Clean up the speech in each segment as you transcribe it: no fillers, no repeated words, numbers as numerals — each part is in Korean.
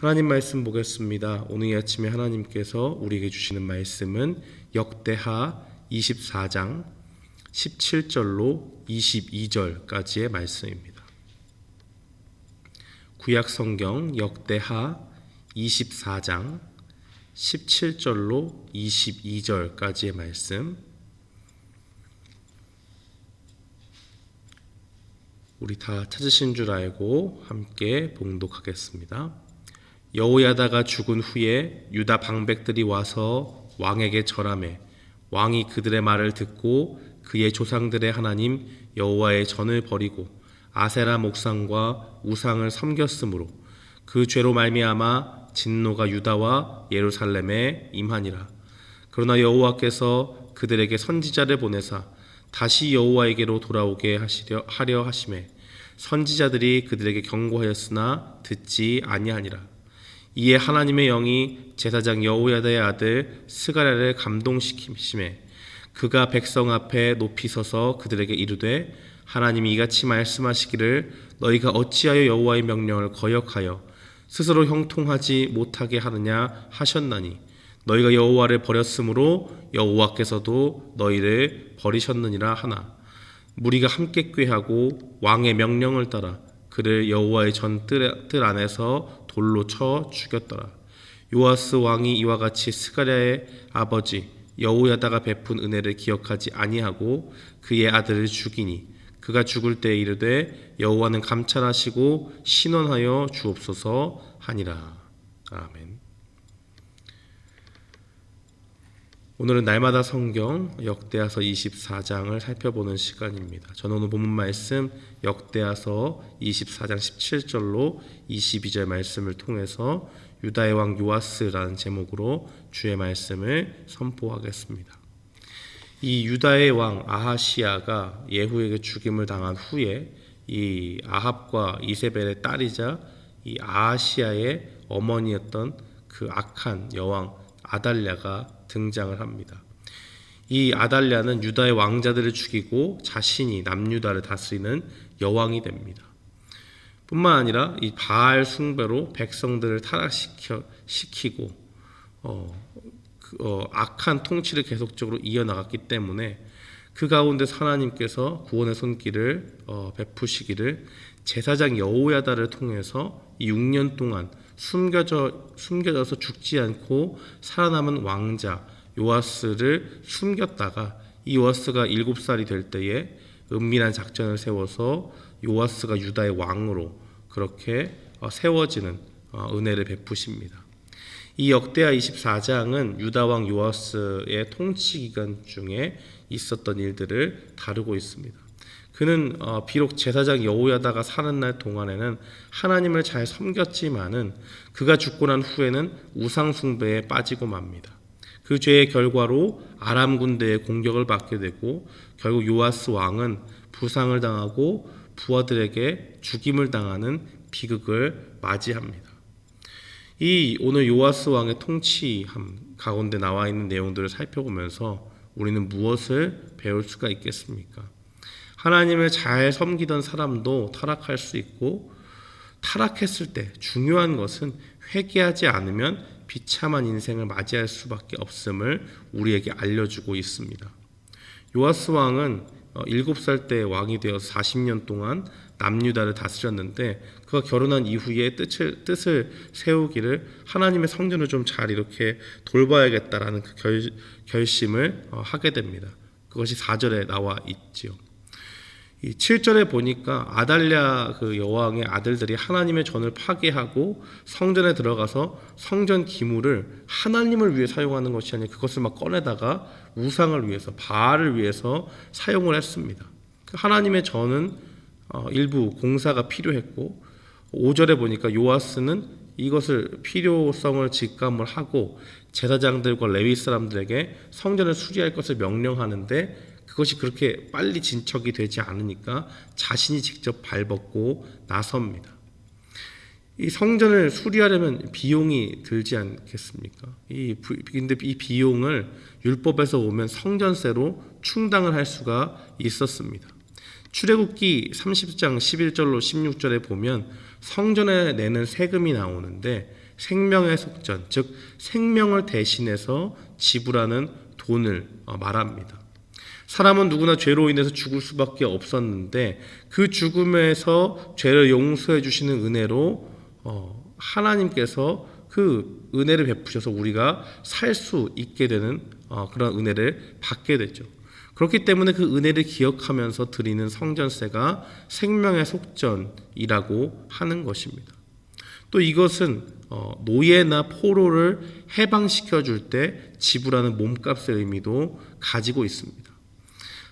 하나님 말씀 보겠습니다. 오늘 이 아침에 하나님께서 우리에게 주시는 말씀은 역대하 24장 17절로 22절까지의 말씀입니다. 구약성경 역대하 24장 17절로 22절까지의 말씀, 우리 다 찾으신 줄 알고 함께 봉독하겠습니다. 여호야다가 죽은 후에 유다 방백들이 와서 왕에게 절하매 왕이 그들의 말을 듣고 그의 조상들의 하나님 여호와의 전을 버리고 아세라 목상과 우상을 섬겼으므로 그 죄로 말미암아 진노가 유다와 예루살렘에 임하니라. 그러나 여호와께서 그들에게 선지자를 보내사 다시 여호와에게로 돌아오게 하려 하시매 선지자들이 그들에게 경고하였으나 듣지 아니하니라. 이에 하나님의 영이 제사장 여호야다의 아들 스가랴를 감동시키심에 그가 백성 앞에 높이 서서 그들에게 이르되 하나님이 이같이 말씀하시기를 너희가 어찌하여 여호와의 명령을 거역하여 스스로 형통하지 못하게 하느냐 하셨나니 너희가 여호와를 버렸으므로 여호와께서도 너희를 버리셨느니라 하나 무리가 함께 꾀하고 왕의 명령을 따라 그를 여호와의 전 뜰 안에서 돌로 쳐 죽였더라. 요아스 왕이 이와 같이 스가랴의 아버지 여호야다가 베푼 은혜를 기억하지 아니하고 그의 아들을 죽이니 그가 죽을 때에 이르되 여호와는 감찰하시고 신원하여 주옵소서 하니라. 아멘. 오늘은 날마다 성경 역대하서 24장을 살펴보는 시간입니다. 저는 오늘 본문 말씀 역대하서 24장 17절로 22절 말씀을 통해서 유다의 왕 요아스라는 제목으로 주의 말씀을 선포하겠습니다. 이 유다의 왕 아하시야가 예후에게 죽임을 당한 후에 이 아합과 이세벨의 딸이자 이 아하시야의 어머니였던 그 악한 여왕 아달랴가 등장을 합니다. 이 아달랴는 유다의 왕자들을 죽이고 자신이 남유다를 다스리는 여왕이 됩니다. 뿐만 아니라 이 바알 숭배로 백성들을 타락시키고 악한 통치를 계속적으로 이어나갔기 때문에 그 가운데 하나님께서 구원의 손길을 베푸시기를 제사장 여호야다를 통해서 6년 동안 숨겨져서 죽지 않고 살아남은 왕자 요아스를 숨겼다가 이 요아스가 7살이 될 때에 은밀한 작전을 세워서 요아스가 유다의 왕으로 그렇게 세워지는 은혜를 베푸십니다. 이 역대하 24장은 유다 왕 요아스의 통치 기간 중에 있었던 일들을 다루고 있습니다. 그는 비록 제사장 여호야다가 사는 날 동안에는 하나님을 잘 섬겼지만은 그가 죽고 난 후에는 우상 숭배에 빠지고 맙니다. 그 죄의 결과로 아람 군대의 공격을 받게 되고 결국 요아스 왕은 부상을 당하고 부하들에게 죽임을 당하는 비극을 맞이합니다. 이 오늘 요아스 왕의 통치함 가운데 나와 있는 내용들을 살펴보면서 우리는 무엇을 배울 수가 있겠습니까? 하나님을 잘 섬기던 사람도 타락할 수 있고 타락했을 때 중요한 것은 회개하지 않으면 비참한 인생을 맞이할 수밖에 없음을 우리에게 알려주고 있습니다. 요아스 왕은 7살 때 왕이 되어서 40년 동안 남유다를 다스렸는데 그가 결혼한 이후에 뜻을 세우기를 하나님의 성전을 좀 잘 이렇게 돌봐야겠다라는 그 결심을 하게 됩니다. 그것이 4절에 나와 있지요. 이 7절에 보니까 아달랴 그 여왕의 아들들이 하나님의 전을 파괴하고 성전에 들어가서 성전 기물을 하나님을 위해 사용하는 것이 아니라 그것을 막 꺼내다가 우상을 위해서 바알을 위해서 사용을 했습니다. 하나님의 전은 일부 공사가 필요했고 5절에 보니까 요아스는 이것을 필요성을 직감을 하고 제사장들과 레위 사람들에게 성전을 수리할 것을 명령하는데 그것이 그렇게 빨리 진척이 되지 않으니까 자신이 직접 발벗고 나섭니다. 이 성전을 수리하려면 비용이 들지 않겠습니까? 근데 이 비용을 율법에서 오면 성전세로 충당을 할 수가 있었습니다. 출애굽기 30장 11절로 16절에 보면 성전에 내는 세금이 나오는데 생명의 속전, 즉 생명을 대신해서 지불하는 돈을 말합니다. 사람은 누구나 죄로 인해서 죽을 수밖에 없었는데 그 죽음에서 죄를 용서해 주시는 은혜로 하나님께서 그 은혜를 베푸셔서 우리가 살 수 있게 되는 그런 은혜를 받게 되죠. 그렇기 때문에 그 은혜를 기억하면서 드리는 성전세가 생명의 속전이라고 하는 것입니다. 또 이것은 노예나 포로를 해방시켜 줄 때 지불하는 몸값의 의미도 가지고 있습니다.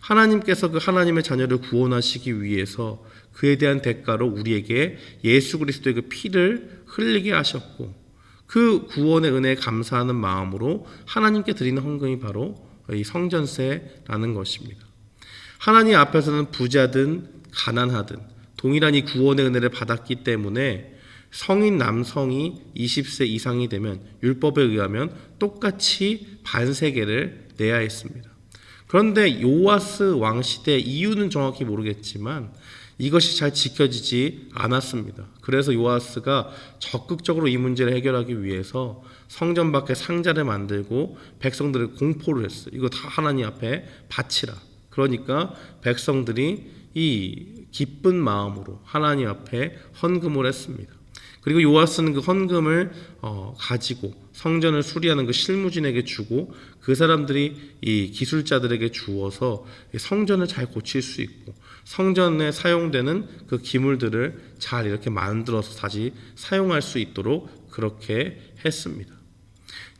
하나님께서 그 하나님의 자녀를 구원하시기 위해서 그에 대한 대가로 우리에게 예수 그리스도의 그 피를 흘리게 하셨고 그 구원의 은혜에 감사하는 마음으로 하나님께 드리는 헌금이 바로 이 성전세라는 것입니다. 하나님 앞에서는 부자든 가난하든 동일한 이 구원의 은혜를 받았기 때문에 성인 남성이 20세 이상이 되면 율법에 의하면 똑같이 반세계를 내야 했습니다. 그런데 요아스 왕 시대 이유는 정확히 모르겠지만 이것이 잘 지켜지지 않았습니다. 그래서 요아스가 적극적으로 이 문제를 해결하기 위해서 성전 밖에 상자를 만들고 백성들을 공포를 했어요. 이거 다 하나님 앞에 바치라. 그러니까 백성들이 이 기쁜 마음으로 하나님 앞에 헌금을 했습니다. 그리고 요아스는 그 헌금을 가지고 성전을 수리하는 그 실무진에게 주고 그 사람들이 이 기술자들에게 주어서 성전을 잘 고칠 수 있고 성전에 사용되는 그 기물들을 잘 이렇게 만들어서 다시 사용할 수 있도록 그렇게 했습니다.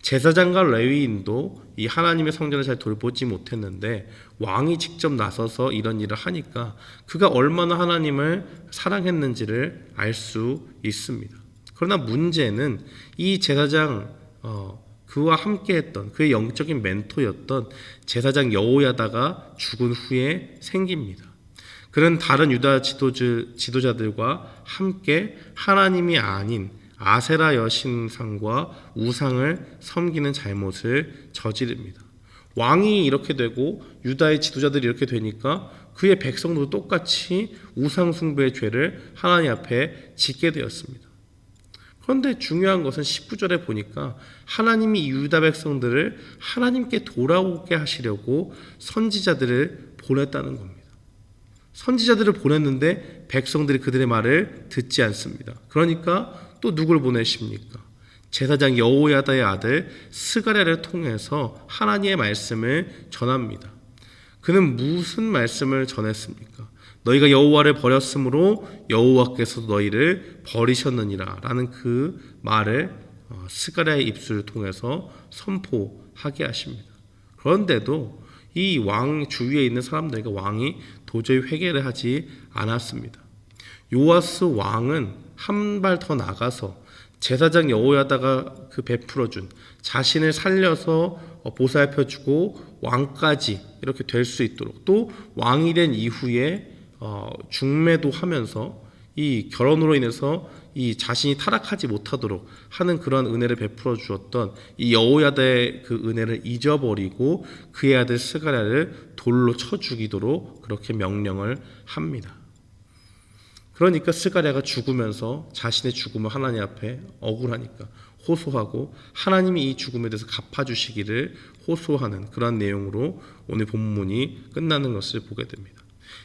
제사장과 레위인도 이 하나님의 성전을 잘 돌보지 못했는데 왕이 직접 나서서 이런 일을 하니까 그가 얼마나 하나님을 사랑했는지를 알 수 있습니다. 그러나 문제는 이 제사장 그와 함께했던 그의 영적인 멘토였던 제사장 여호야다가 죽은 후에 생깁니다. 그는 다른 유다 지도자들과 함께 하나님이 아닌 아세라 여신상과 우상을 섬기는 잘못을 저지릅니다. 왕이 이렇게 되고 유다의 지도자들이 이렇게 되니까 그의 백성도 똑같이 우상 숭배의 죄를 하나님 앞에 짓게 되었습니다. 그런데 중요한 것은 19절에 보니까 하나님이 유다 백성들을 하나님께 돌아오게 하시려고 선지자들을 보냈다는 겁니다. 선지자들을 보냈는데 백성들이 그들의 말을 듣지 않습니다. 그러니까 또 누굴 보내십니까? 제사장 여호야다의 아들 스가랴를 통해서 하나님의 말씀을 전합니다. 그는 무슨 말씀을 전했습니까? 너희가 여호와를 버렸으므로 여호와께서도 너희를 버리셨느니라 라는 그 말을 스가랴의 입술을 통해서 선포하게 하십니다. 그런데도 이 왕 주위에 있는 사람들에게 왕이 도저히 회개를 하지 않았습니다. 요아스 왕은 한 발 더 나가서 제사장 여호야다가 그 베풀어준 자신을 살려서 보살펴주고 왕까지 이렇게 될 수 있도록 또 왕이 된 이후에 중매도 하면서 이 결혼으로 인해서 이 자신이 타락하지 못하도록 하는 그런 은혜를 베풀어 주었던 이 여호야다의 그 은혜를 잊어버리고 그의 아들 스가랴를 돌로 쳐 죽이도록 그렇게 명령을 합니다. 그러니까 스가랴가 죽으면서 자신의 죽음을 하나님 앞에 억울하니까 호소하고 하나님이 이 죽음에 대해서 갚아주시기를 호소하는 그런 내용으로 오늘 본문이 끝나는 것을 보게 됩니다.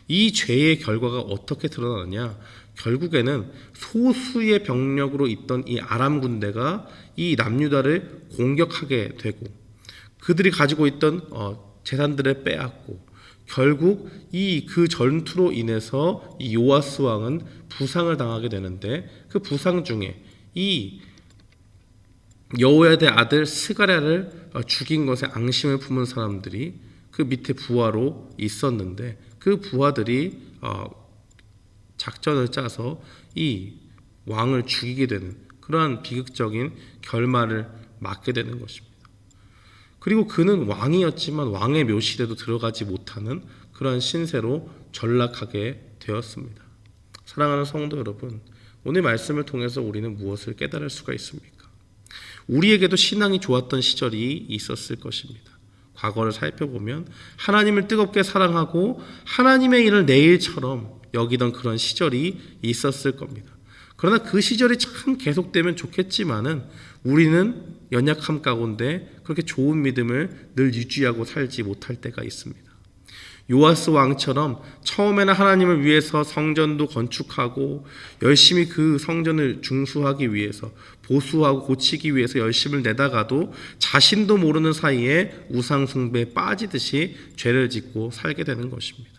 이 죄의 결과가 어떻게 드러나느냐? 결국에는 소수의 병력으로 있던 이 아람 군대가 이 남유다를 공격하게 되고 그들이 가지고 있던 재산들을 빼앗고 결국 이 그 전투로 인해서 이 요아스 왕은 부상을 당하게 되는데 그 부상 중에 이 여호야다의 아들 스가랴를 죽인 것에 앙심을 품은 사람들이 그 밑에 부하로 있었는데 그 부하들이 작전을 짜서 이 왕을 죽이게 되는 그러한 비극적인 결말을 맞게 되는 것입니다. 그리고 그는 왕이었지만 왕의 묘실에도 들어가지 못하는 그러한 신세로 전락하게 되었습니다. 사랑하는 성도 여러분, 오늘 말씀을 통해서 우리는 무엇을 깨달을 수가 있습니까? 우리에게도 신앙이 좋았던 시절이 있었을 것입니다. 과거를 살펴보면 하나님을 뜨겁게 사랑하고 하나님의 일을 내 일처럼 여기던 그런 시절이 있었을 겁니다. 그러나 그 시절이 참 계속되면 좋겠지만은 우리는 연약함 가운데 그렇게 좋은 믿음을 늘 유지하고 살지 못할 때가 있습니다. 요아스 왕처럼 처음에는 하나님을 위해서 성전도 건축하고 열심히 그 성전을 중수하기 위해서 보수하고 고치기 위해서 열심을 내다가도 자신도 모르는 사이에 우상 숭배에 빠지듯이 죄를 짓고 살게 되는 것입니다.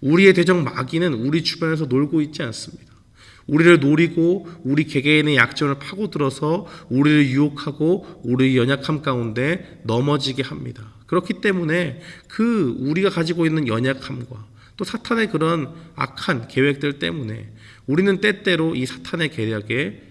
우리의 대적 마귀는 우리 주변에서 놀고 있지 않습니다. 우리를 노리고 우리 개개인의 약점을 파고들어서 우리를 유혹하고 우리의 연약함 가운데 넘어지게 합니다. 그렇기 때문에 그 우리가 가지고 있는 연약함과 또 사탄의 그런 악한 계획들 때문에 우리는 때때로 이 사탄의 계략에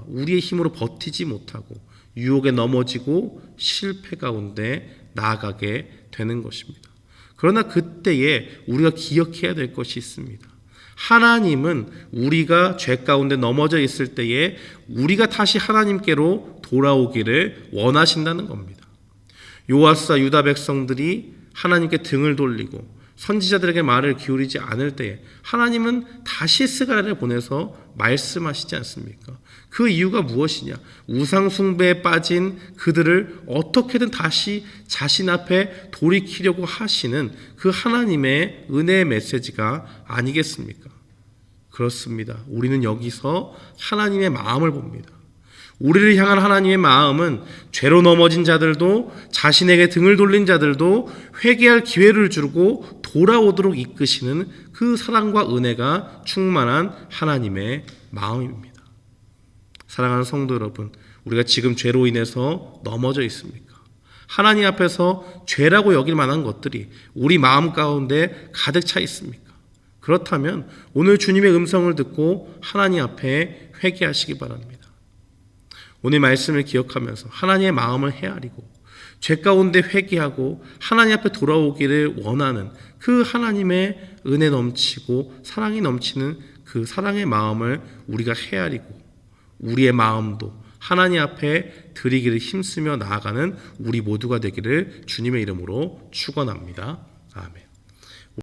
우리의 힘으로 버티지 못하고 유혹에 넘어지고 실패 가운데 나아가게 되는 것입니다. 그러나 그때에 우리가 기억해야 될 것이 있습니다. 하나님은 우리가 죄 가운데 넘어져 있을 때에 우리가 다시 하나님께로 돌아오기를 원하신다는 겁니다. 요아스와 유다 백성들이 하나님께 등을 돌리고 선지자들에게 말을 기울이지 않을 때에 하나님은 다시 스가랴를 보내서 말씀하시지 않습니까? 그 이유가 무엇이냐? 우상 숭배에 빠진 그들을 어떻게든 다시 자신 앞에 돌이키려고 하시는 그 하나님의 은혜의 메시지가 아니겠습니까? 그렇습니다. 우리는 여기서 하나님의 마음을 봅니다. 우리를 향한 하나님의 마음은 죄로 넘어진 자들도 자신에게 등을 돌린 자들도 회개할 기회를 주고 돌아오도록 이끄시는 그 사랑과 은혜가 충만한 하나님의 마음입니다. 사랑하는 성도 여러분, 우리가 지금 죄로 인해서 넘어져 있습니까? 하나님 앞에서 죄라고 여길 만한 것들이 우리 마음 가운데 가득 차 있습니까? 그렇다면 오늘 주님의 음성을 듣고 하나님 앞에 회개하시기 바랍니다. 오늘 말씀을 기억하면서 하나님의 마음을 헤아리고 죄 가운데 회개하고 하나님 앞에 돌아오기를 원하는 그 하나님의 은혜 넘치고 사랑이 넘치는 그 사랑의 마음을 우리가 헤아리고 우리의 마음도 하나님 앞에 드리기를 힘쓰며 나아가는 우리 모두가 되기를 주님의 이름으로 축원합니다. 아멘.